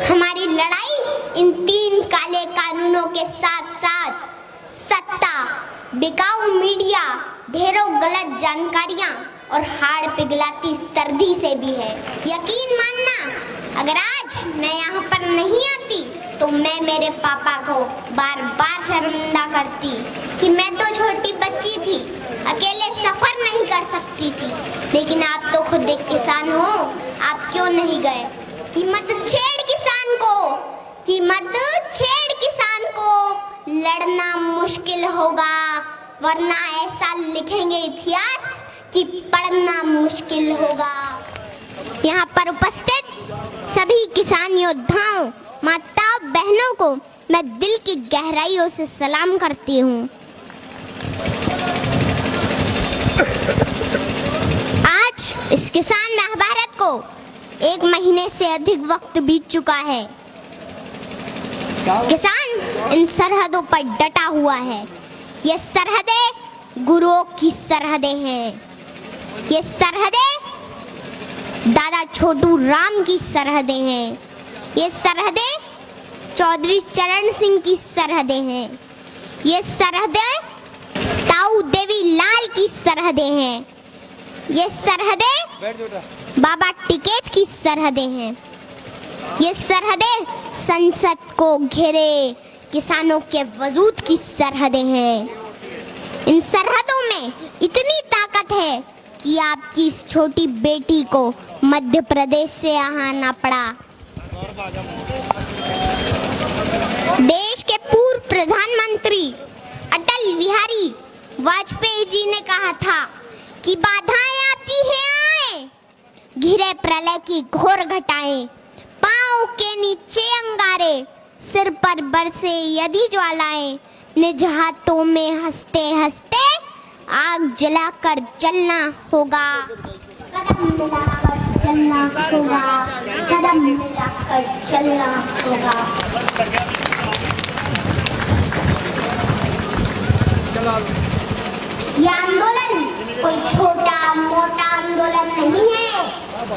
हमारी लड़ाई इन 3 काले कानूनों के साथ साथ सत्ता, बिकाऊ मीडिया, ढेरों गलत जानकारियां और हाड़ पिघलाती सर्दी से भी है। यकीन मानना, अगर आज मैं यहाँ पर नहीं आती तो मैं मेरे पापा को बार बार शर्मिंदा करती कि मैं तो छोटी बच्ची थी, अकेले सफर नहीं कर सकती थी। लेकिन आप तो खुद एक किसान हो, आप क्यों नहीं गए? कि मत छेड़ किसान को, कि मत छेड़ किसान को, लड़ना मुश्किल होगा, वरना ऐसा लिखेंगे इतिहास कि पढ़ना मुश्किल होगा। यहाँ पर उपस्थित सभी किसान योद्धाओं, माताओं, बहनों को मैं दिल की गहराइयों से सलाम करती हूँ। आज इस किसान महाभारत को 1 महीने से अधिक वक्त बीत चुका है। किसान इन सरहदों पर डटा हुआ है। ये सरहदें गुरुओं की सरहदें हैं। ये सरहदें दादा छोटू राम की सरहदें हैं। ये सरहदें चौधरी चरण सिंह की सरहदें हैं। ये सरहदें ताऊ देवी लाल की सरहदें हैं। ये सरहदें बाबा टिकैत की सरहदें हैं। ये सरहदें संसद को घेरे किसानों के वजूद की सरहदें हैं। इन सरहदों में इतनी ताकत है कि आपकी इस छोटी बेटी को मध्य प्रदेश से यहाँ आना पड़ा। देश के पूर्व प्रधानमंत्री अटल बिहारी वाजपेयी जी ने कहा था कि बाधाएं आती हैं आए, घिरे प्रलय की घोर घटाएं, पांव के नीचे अंगारे, सिर पर बरसे यदि ज्वालाएं, निज हाथों में हंसते हंसते आग जलाकर जलना होगा। कदम मिलाकर चलना होगा, कदम मिलाकर चलना होगा। ये आंदोलन कोई छोटा मोटा आंदोलन नहीं है।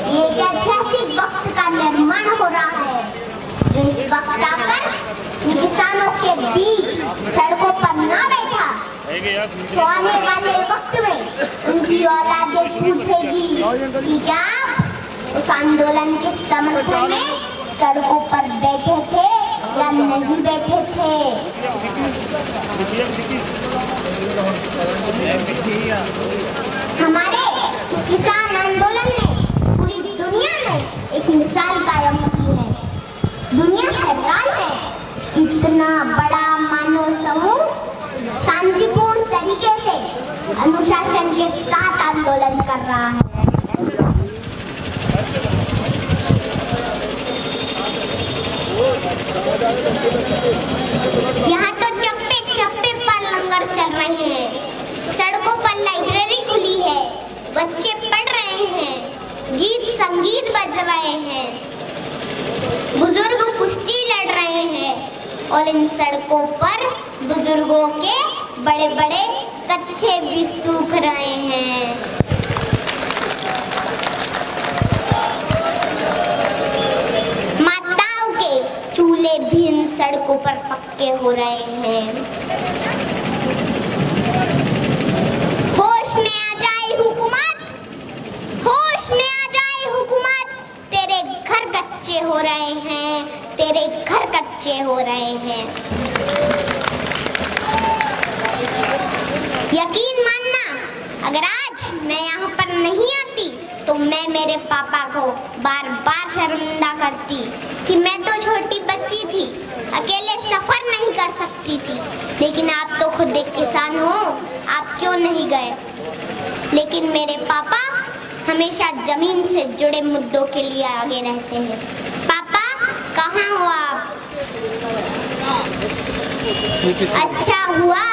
ये एक ऐतिहासिक वक्त का निर्माण हो रहा है, जो इस वक्त आकर किसानों के बीच सड़कों पर ना बैठा तो आने वाले वक्त में उनकी औलादें पूछेगी कि क्या उस आंदोलन के समर्थन में सड़कों पर बैठे थे या नहीं बैठे थे। हमारे इस किसान आंदोलन ने पूरी दुनिया में एक मिसाल कायम की है। दुनिया हैरान है, इतना बड़ा मानव समूह शांतिपूर्ण तरीके से अनुशासन के साथ आंदोलन कर रहा है। यहाँ तो चप्पे चप्पे पर लंगर चल रहे हैं, सड़कों पर लाइब्रेरी खुली है, बच्चे पढ़ रहे हैं, गीत संगीत बज रहे हैं, बुजुर्ग कुश्ती लड़ रहे हैं और इन सड़कों पर बुजुर्गों के बड़े बड़े कच्छे भी सूख रहे हैं। माताओं के चूल्हे भी इन सड़कों पर पक्के हो रहे हैं। होश में आ जाए हुकूमत, होश में आ जाए हुकूमत, तेरे घर कच्चे हो रहे हैं, तेरे घर कच्चे हो रहे हैं। यकीन मानना, अगर आज मैं यहाँ पर नहीं आती तो मैं मेरे पापा को बार बार शर्मिंदा करती कि मैं तो छोटी बच्ची थी, अकेले सफर नहीं कर सकती थी। लेकिन आप तो खुद एक किसान हो, आप क्यों नहीं गए? लेकिन मेरे पापा हमेशा जमीन से जुड़े मुद्दों के लिए आगे रहते हैं। पापा कहाँ हो आप? अच्छा हुआ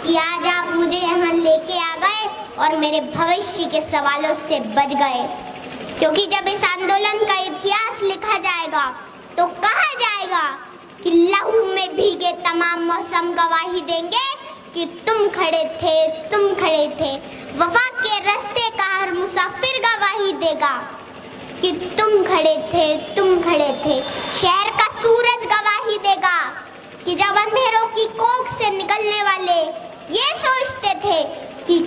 कि आज आप मुझे यहाँ लेके आ गए और मेरे भविष्य के सवालों से बच गए, क्योंकि जब इस आंदोलन का इतिहास लिखा जाएगा तो कहा जाएगा कि लहू में भीगे तमाम मौसम गवाही देंगे कि तुम खड़े थे, तुम खड़े थे। वफा के रास्ते का हर मुसाफिर गवाही देगा कि तुम खड़े थे, तुम खड़े थे। शहर का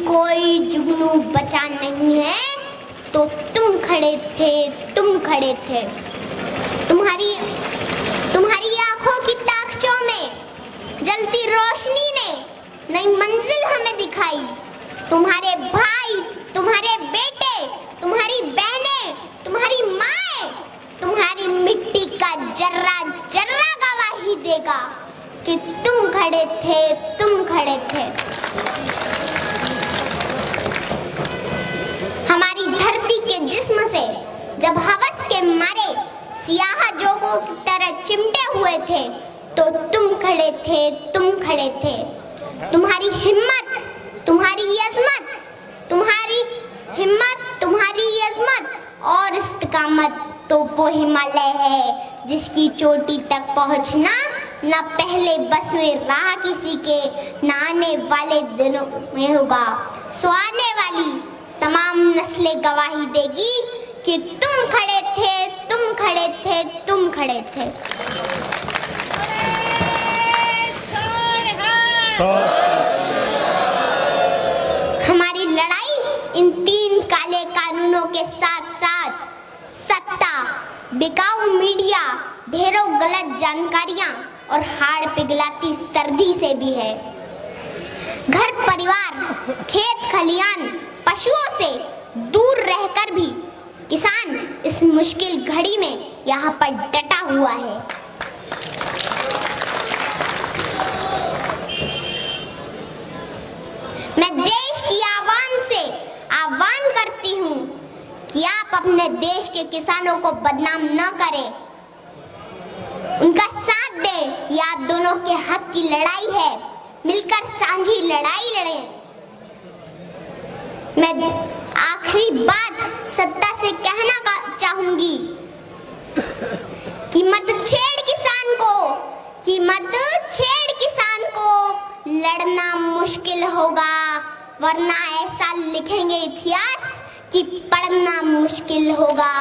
कोई जुगनू बचा नहीं है, तो तुम खड़े थे, तुम खड़े थे। तुम्हारी आंखों की ताकचों में जलती रोशनी ने नई मंजिल हमें दिखाई। तुम्हारे भाई, तुम्हारे बेटे, तुम्हारी बहनें, तुम्हारी माएं, तुम्हारी मिट्टी का जर्रा जर्रा गवाही देगा कि तुम खड़े थे, तुम खड़े थे। हमारी धरती के जिस्म से जब हवस के मारे सियाह जोगों की तरह चिमटे हुए थे, तो तुम खड़े थे, तुम खड़े थे। तुम्हारी हिम्मत, तुम्हारी अज़मत, तुम्हारी हिम्मत, तुम्हारी अज़मत और इस्तिकामत तो वो हिमालय है जिसकी चोटी तक पहुंचना न पहले बस में रहा किसी के, न आने वाले दिनों में होगा। सो आने वाली तमाम नस्लें गवाही देगी कि तुम खड़े थे, तुम खड़े थे, तुम खड़े थे। हमारी लड़ाई इन 3 काले कानूनों के साथ साथ सत्ता, बिकाऊ मीडिया, ढेरों गलत जानकारियां और हाड़ पिघलाती सर्दी से भी है। घर परिवार, खेत खलियान, पशुओं से दूर रहकर भी किसान इस मुश्किल घड़ी में यहाँ पर डटा हुआ है। मैं देश की आवाम से आह्वान करती हूँ कि आप अपने देश के किसानों को बदनाम न करें, उनका साथ दें। ये आप दोनों के हक की लड़ाई है, मिलकर सांझी लड़ाई लड़ें। मैं आखिरी बात सत्ता से कहना चाहूंगी कि मत छेड़ किसान को, कि मत छेड़ किसान को। लड़ना मुश्किल होगा, वरना ऐसा लिखेंगे इतिहास कि पढ़ना मुश्किल होगा।